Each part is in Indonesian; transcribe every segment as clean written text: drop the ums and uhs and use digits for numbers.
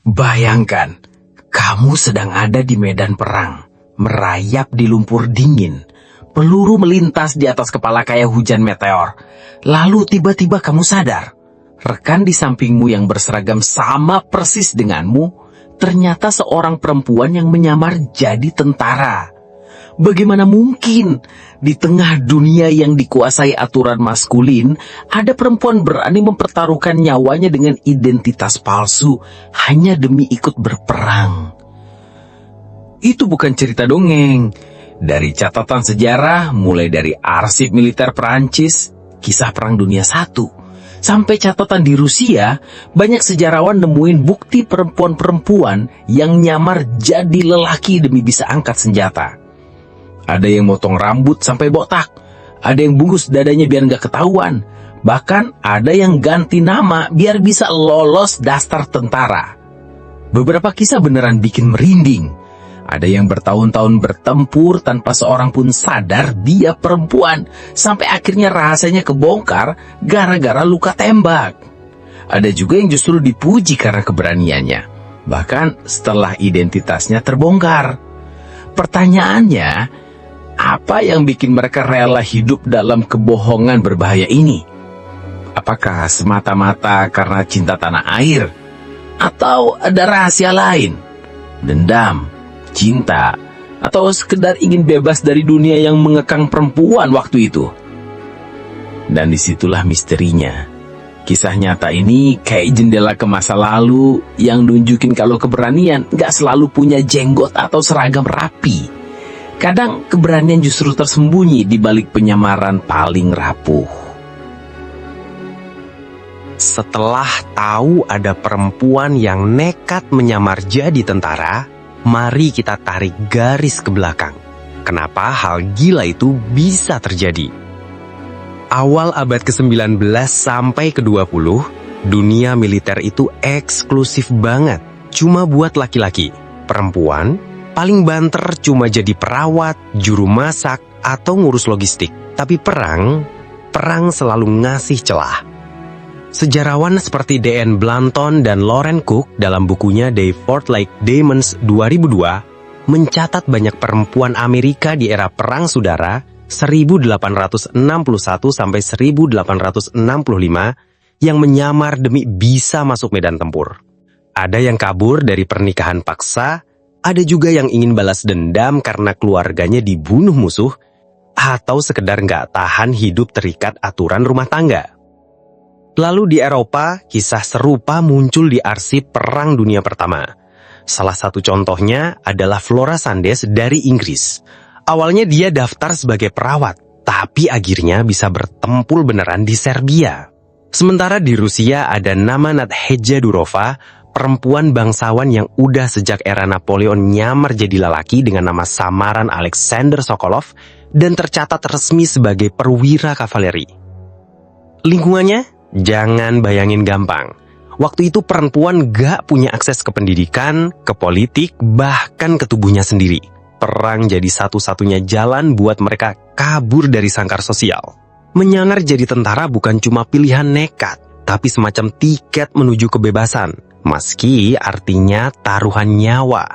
Bayangkan, kamu sedang ada di medan perang, merayap di lumpur dingin. Peluru melintas di atas kepala kayak hujan meteor. Lalu tiba-tiba kamu sadar, rekan di sampingmu yang berseragam sama persis denganmu, ternyata seorang perempuan yang menyamar jadi tentara. Bagaimana mungkin di tengah dunia yang dikuasai aturan maskulin, ada perempuan berani mempertaruhkan nyawanya dengan identitas palsu hanya demi ikut berperang? Itu bukan cerita dongeng. Dari catatan sejarah, mulai dari arsip militer Perancis, kisah Perang Dunia I, sampai catatan di Rusia, banyak sejarawan nemuin bukti perempuan-perempuan yang nyamar jadi lelaki demi bisa angkat senjata. Ada yang motong rambut sampai botak, ada yang bungkus dadanya biar nggak ketahuan, bahkan ada yang ganti nama biar bisa lolos daftar tentara. Beberapa kisah beneran bikin merinding. Ada yang bertahun-tahun bertempur tanpa seorang pun sadar dia perempuan, sampai akhirnya rahasianya kebongkar gara-gara luka tembak. Ada juga yang justru dipuji karena keberaniannya, bahkan setelah identitasnya terbongkar. Pertanyaannya, apa yang bikin mereka rela hidup dalam kebohongan berbahaya ini? Apakah semata-mata karena cinta tanah air? Atau ada rahasia lain? Dendam, cinta, atau sekedar ingin bebas dari dunia yang mengekang perempuan waktu itu? Dan disitulah misterinya. Kisah nyata ini kayak jendela ke masa lalu yang nunjukin kalau keberanian gak selalu punya jenggot atau seragam rapi. Kadang keberanian justru tersembunyi di balik penyamaran paling rapuh. Setelah tahu ada perempuan yang nekat menyamar jadi tentara, mari kita tarik garis ke belakang. Kenapa hal gila itu bisa terjadi? Awal abad ke-19 sampai ke-20, dunia militer itu eksklusif banget, cuma buat laki-laki. Perempuan paling banter cuma jadi perawat, juru masak, atau ngurus logistik. Tapi perang selalu ngasih celah. Sejarawan seperti D.N. Blanton dan Lauren Cook dalam bukunya They Fought Like Demons 2002 mencatat banyak perempuan Amerika di era Perang Saudara 1861 sampai 1865 yang menyamar demi bisa masuk medan tempur. Ada yang kabur dari pernikahan paksa, ada juga yang ingin balas dendam karena keluarganya dibunuh musuh, atau sekedar nggak tahan hidup terikat aturan rumah tangga. Lalu di Eropa, kisah serupa muncul di arsip Perang Dunia Pertama. Salah satu contohnya adalah Flora Sanders dari Inggris. Awalnya dia daftar sebagai perawat, tapi akhirnya bisa bertempur beneran di Serbia. Sementara di Rusia ada nama Nadezhda Durova, perempuan bangsawan yang udah sejak era Napoleon nyamar jadi lelaki dengan nama samaran Alexander Sokolov dan tercatat resmi sebagai perwira kavaleri. Lingkungannya? Jangan bayangin gampang. Waktu itu perempuan gak punya akses ke pendidikan, ke politik, bahkan ke tubuhnya sendiri. Perang jadi satu-satunya jalan buat mereka kabur dari sangkar sosial. Menyamar jadi tentara bukan cuma pilihan nekat, tapi semacam tiket menuju kebebasan. Meski artinya taruhan nyawa.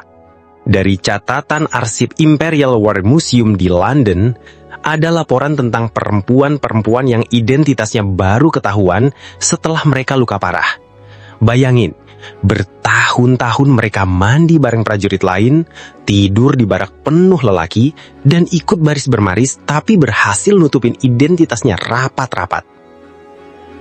Dari catatan arsip Imperial War Museum di London, ada laporan tentang perempuan-perempuan yang identitasnya baru ketahuan setelah mereka luka parah. Bayangin, bertahun-tahun mereka mandi bareng prajurit lain, tidur di barak penuh lelaki, dan ikut baris bermaris tapi berhasil nutupin identitasnya rapat-rapat.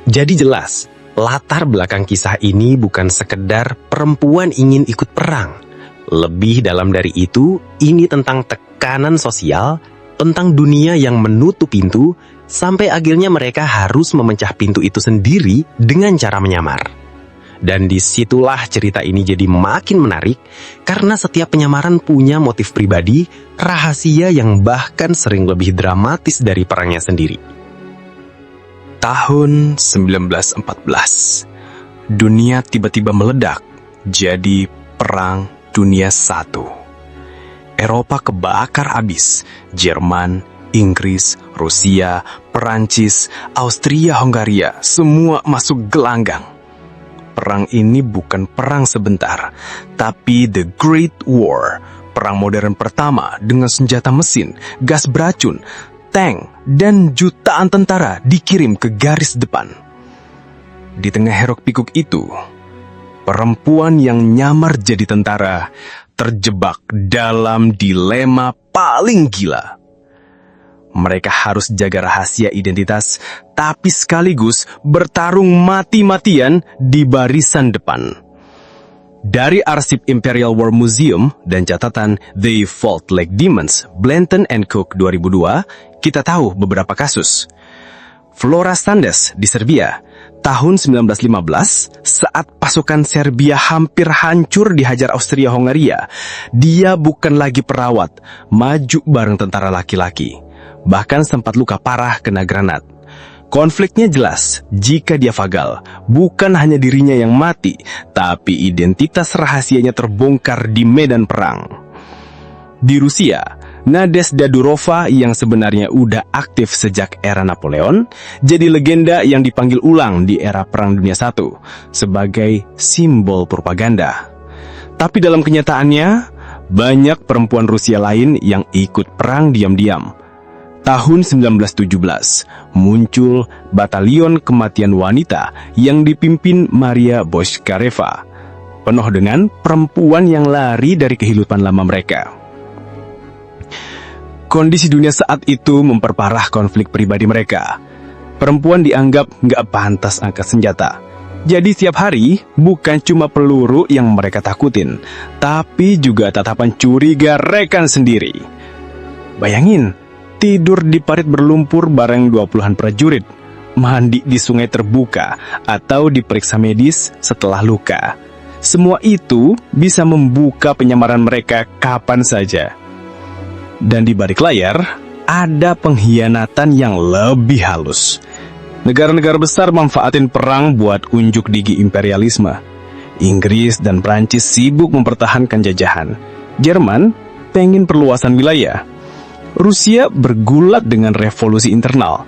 Jadi jelas, latar belakang kisah ini bukan sekedar perempuan ingin ikut perang. Lebih dalam dari itu, ini tentang tekanan sosial, tentang dunia yang menutup pintu, sampai akhirnya mereka harus memecah pintu itu sendiri dengan cara menyamar. Dan disitulah cerita ini jadi makin menarik, karena setiap penyamaran punya motif pribadi, rahasia yang bahkan sering lebih dramatis dari perangnya sendiri. Tahun 1914, dunia tiba-tiba meledak jadi Perang Dunia I. Eropa kebakar abis, Jerman, Inggris, Rusia, Perancis, Austria, Hongaria, semua masuk gelanggang. perang ini bukan perang sebentar, tapi The Great War, perang modern pertama dengan senjata mesin, gas beracun, tank, dan jutaan tentara dikirim ke garis depan. Di tengah hiruk-pikuk itu, perempuan yang nyamar jadi tentara terjebak dalam dilema paling gila. Mereka harus jaga rahasia identitas, tapi sekaligus bertarung mati-matian di barisan depan. Dari arsip Imperial War Museum dan catatan They Fought Like Demons, Blanton and Cook 2002, kita tahu beberapa kasus. Flora Sandes di Serbia, tahun 1915, saat pasukan Serbia hampir hancur dihajar Austria-Hongaria, dia bukan lagi perawat, maju bareng tentara laki-laki. Bahkan sempat luka parah kena granat. Konfliknya jelas, jika dia fagal, bukan hanya dirinya yang mati, tapi identitas rahasianya terbongkar di medan perang. Di Rusia, Nadezhda Durova yang sebenarnya udah aktif sejak era Napoleon, jadi legenda yang dipanggil ulang di era Perang Dunia I sebagai simbol propaganda. Tapi dalam kenyataannya, banyak perempuan Rusia lain yang ikut perang diam-diam. Tahun 1917, muncul Batalion Kematian Wanita yang dipimpin Maria Boshkareva, penuh dengan perempuan yang lari dari kehidupan lama mereka. Kondisi dunia saat itu memperparah konflik pribadi mereka. Perempuan dianggap nggak pantas angkat senjata. Jadi setiap hari, bukan cuma peluru yang mereka takutin, tapi juga tatapan curiga rekan sendiri. Bayangin, tidur di parit berlumpur bareng 20-an prajurit, mandi di sungai terbuka, atau diperiksa medis setelah luka. Semua itu bisa membuka penyamaran mereka kapan saja. Dan di balik layar, ada pengkhianatan yang lebih halus. Negara-negara besar manfaatin perang buat unjuk gigi imperialisme. Inggris dan Prancis sibuk mempertahankan jajahan. Jerman pengen perluasan wilayah. Rusia bergulat dengan revolusi internal.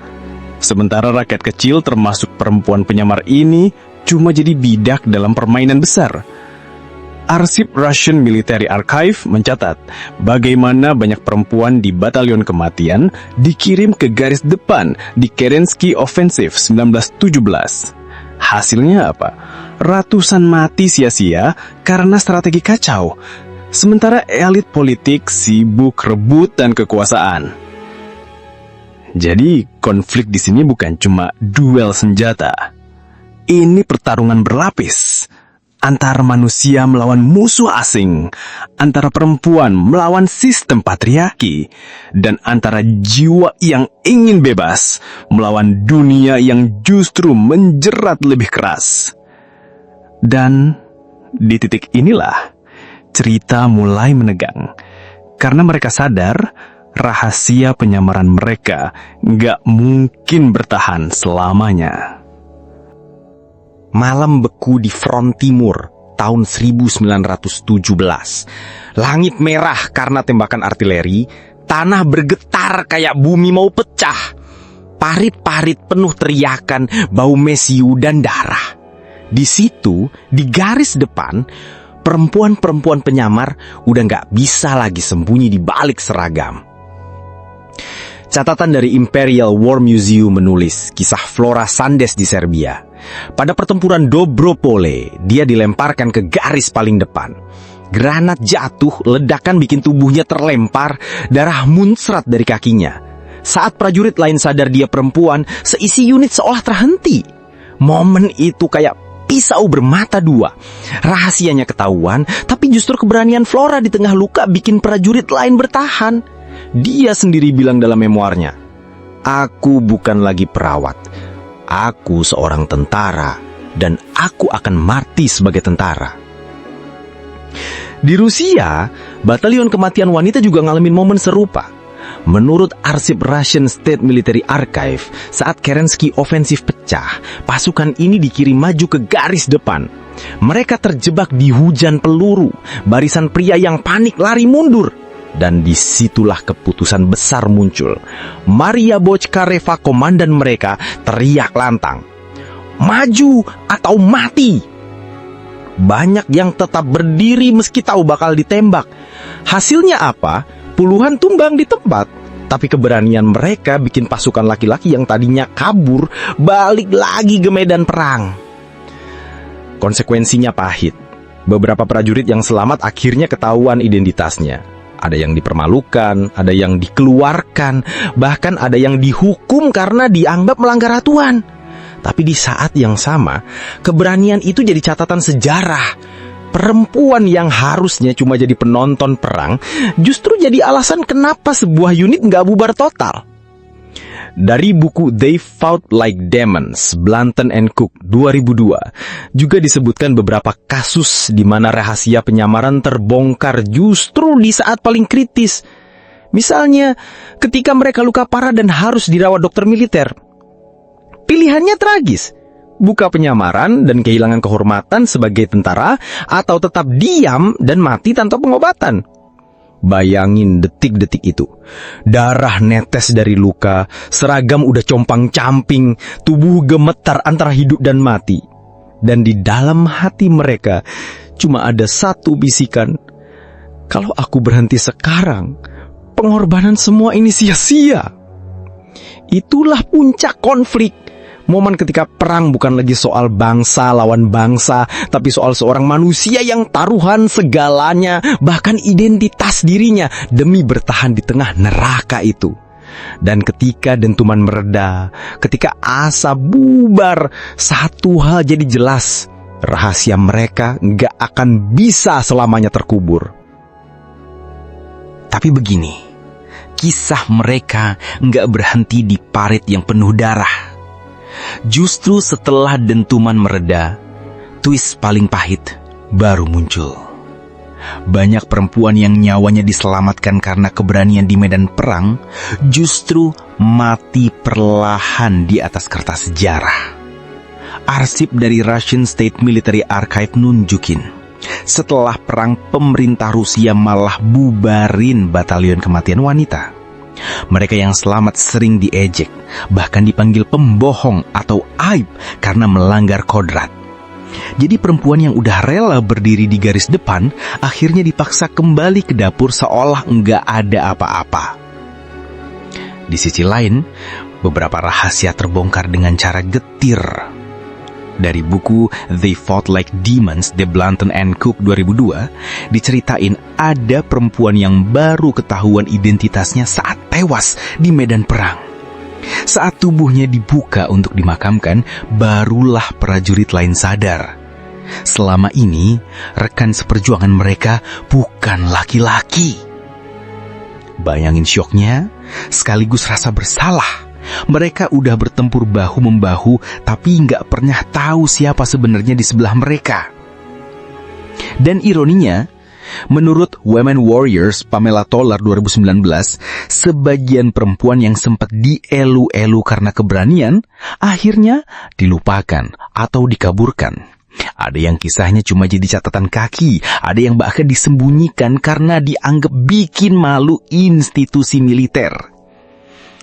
Sementara rakyat kecil termasuk perempuan penyamar ini cuma jadi bidak dalam permainan besar. Arsip Russian Military Archive mencatat bagaimana banyak perempuan di Batalion Kematian dikirim ke garis depan di Kerensky Offensive 1917. Hasilnya apa? Ratusan mati sia-sia karena strategi kacau. Sementara elit politik sibuk rebutan kekuasaan. Jadi konflik di sini bukan cuma duel senjata. Ini pertarungan berlapis. Antara manusia melawan musuh asing, antara perempuan melawan sistem patriarki, dan antara jiwa yang ingin bebas melawan dunia yang justru menjerat lebih keras. Dan di titik inilah cerita mulai menegang, karena mereka sadar rahasia penyamaran mereka gak mungkin bertahan selamanya. Malam beku di front timur tahun 1917. Langit merah karena tembakan artileri, tanah bergetar kayak bumi mau pecah. Parit-parit penuh teriakan, bau mesiu dan darah. Di situ, di garis depan, perempuan-perempuan penyamar udah gak bisa lagi sembunyi di balik seragam. Catatan dari Imperial War Museum menulis kisah Flora Sandes di Serbia. Pada pertempuran Dobropole, dia dilemparkan ke garis paling depan. Granat jatuh, ledakan bikin tubuhnya terlempar, darah muncrat dari kakinya. Saat prajurit lain sadar dia perempuan, seisi unit seolah terhenti. Momen itu kayak pisau bermata dua. Rahasianya ketahuan, tapi justru keberanian Flora di tengah luka bikin prajurit lain bertahan. Dia sendiri bilang dalam memoarnya, "Aku bukan lagi perawat. Aku seorang tentara, dan aku akan mati sebagai tentara." Di Rusia, Batalion Kematian Wanita juga ngalamin momen serupa. Menurut arsip Russian State Military Archive, saat Kerensky Offensive pecah, pasukan ini dikirim maju ke garis depan. Mereka terjebak di hujan peluru, barisan pria yang panik lari mundur. Dan disitulah keputusan besar muncul. Maria Bochkareva, komandan mereka, teriak lantang, "Maju atau mati!" Banyak yang tetap berdiri meski tahu bakal ditembak. Hasilnya apa? Puluhan tumbang di tempat. Tapi keberanian mereka bikin pasukan laki-laki yang tadinya kabur balik lagi ke medan perang. Konsekuensinya pahit. Beberapa prajurit yang selamat akhirnya ketahuan identitasnya. Ada yang dipermalukan, ada yang dikeluarkan, bahkan ada yang dihukum karena dianggap melanggar aturan. Tapi di saat yang sama, keberanian itu jadi catatan sejarah. Perempuan yang harusnya cuma jadi penonton perang, justru jadi alasan kenapa sebuah unit nggak bubar total. Dari buku They Fought Like Demons, Blanton and Cook 2002, juga disebutkan beberapa kasus di mana rahasia penyamaran terbongkar justru di saat paling kritis. Misalnya, ketika mereka luka parah dan harus dirawat dokter militer. Pilihannya tragis, buka penyamaran dan kehilangan kehormatan sebagai tentara, atau tetap diam dan mati tanpa pengobatan. Bayangin detik-detik itu. Darah netes dari luka, seragam udah compang-camping, tubuh gemetar antara hidup dan mati. Dan di dalam hati mereka cuma ada satu bisikan, kalau aku berhenti sekarang, pengorbanan semua ini sia-sia. Itulah puncak konflik. Momen ketika perang bukan lagi soal bangsa lawan bangsa, tapi soal seorang manusia yang taruhan segalanya, bahkan identitas dirinya, demi bertahan di tengah neraka itu. Dan ketika dentuman mereda, ketika asa bubar, satu hal jadi jelas, rahasia mereka gak akan bisa selamanya terkubur. Tapi begini, kisah mereka gak berhenti di parit yang penuh darah. Justru setelah dentuman mereda, twist paling pahit baru muncul. Banyak perempuan yang nyawanya diselamatkan karena keberanian di medan perang, justru mati perlahan di atas kertas sejarah. Arsip dari Russian State Military Archive nunjukin, setelah perang pemerintah Rusia malah bubarin batalion kematian wanita. Mereka yang selamat sering diejek, bahkan dipanggil pembohong atau aib karena melanggar kodrat. Jadi perempuan yang udah rela berdiri di garis depan, akhirnya dipaksa kembali ke dapur seolah enggak ada apa-apa. Di sisi lain, beberapa rahasia terbongkar dengan cara getir. Dari buku They Fought Like Demons, The Blanton and Cook 2002, diceritain ada perempuan yang baru ketahuan identitasnya saat tewas di medan perang. Saat tubuhnya dibuka untuk dimakamkan, barulah prajurit lain sadar. Selama ini, rekan seperjuangan mereka bukan laki-laki. Bayangin syoknya, sekaligus rasa bersalah. Mereka udah bertempur bahu-membahu, tapi nggak pernah tahu siapa sebenarnya di sebelah mereka. Dan ironinya, menurut Women Warriors Pamela Toller 2019, sebagian perempuan yang sempat dielu-elu karena keberanian, akhirnya dilupakan atau dikaburkan. Ada yang kisahnya cuma jadi catatan kaki, ada yang bahkan disembunyikan karena dianggap bikin malu institusi militer.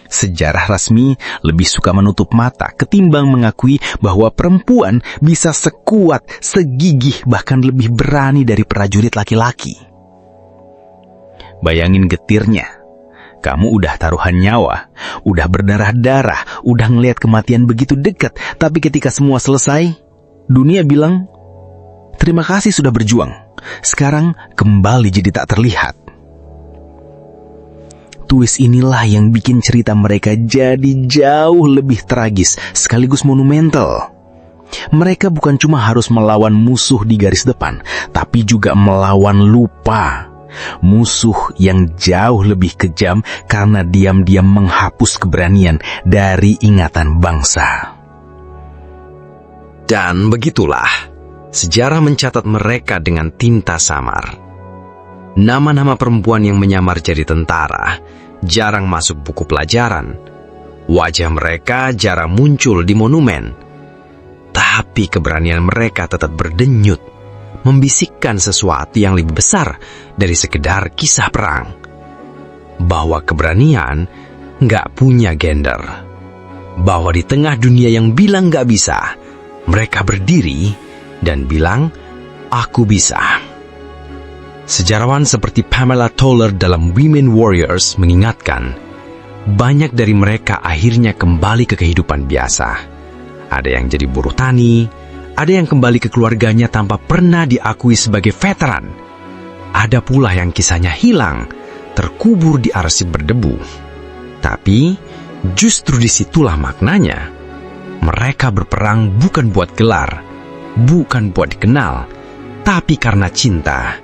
Sejarah resmi lebih suka menutup mata ketimbang mengakui bahwa perempuan bisa sekuat, segigih, bahkan lebih berani dari prajurit laki-laki. Bayangin getirnya. Kamu udah taruhan nyawa, udah berdarah-darah, udah ngelihat kematian begitu dekat, tapi ketika semua selesai, dunia bilang, "Terima kasih sudah berjuang. Sekarang kembali jadi tak terlihat." Twist inilah yang bikin cerita mereka jadi jauh lebih tragis, sekaligus monumental. Mereka bukan cuma harus melawan musuh di garis depan, tapi juga melawan lupa. Musuh yang jauh lebih kejam karena diam-diam menghapus keberanian dari ingatan bangsa. Dan begitulah, sejarah mencatat mereka dengan tinta samar. Nama-nama perempuan yang menyamar jadi tentara jarang masuk buku pelajaran. Wajah mereka jarang muncul di monumen. Tapi keberanian mereka tetap berdenyut, membisikkan sesuatu yang lebih besar dari sekedar kisah perang. Bahwa keberanian nggak punya gender. Bahwa di tengah dunia yang bilang nggak bisa, mereka berdiri dan bilang, Aku bisa. Sejarawan seperti Pamela Toller dalam Women Warriors mengingatkan, banyak dari mereka akhirnya kembali ke kehidupan biasa. Ada yang jadi buruh tani, ada yang kembali ke keluarganya tanpa pernah diakui sebagai veteran. Ada pula yang kisahnya hilang, terkubur di arsip berdebu. Tapi, justru disitulah maknanya. Mereka berperang bukan buat gelar, bukan buat dikenal, tapi karena cinta.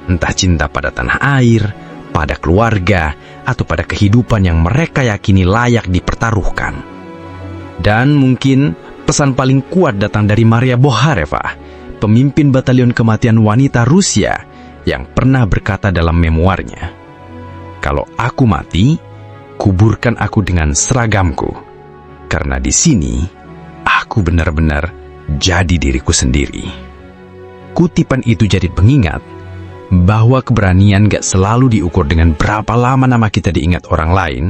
Entah cinta pada tanah air, pada keluarga, atau pada kehidupan yang mereka yakini layak dipertaruhkan. Dan mungkin pesan paling kuat datang dari Maria Bohareva, pemimpin batalion kematian wanita Rusia, yang pernah berkata dalam memoarnya, "Kalau aku mati, kuburkan aku dengan seragamku, karena di sini aku benar-benar jadi diriku sendiri." Kutipan itu jadi pengingat bahwa keberanian gak selalu diukur dengan berapa lama nama kita diingat orang lain,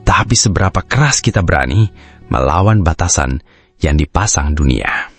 tapi seberapa keras kita berani melawan batasan yang dipasang dunia.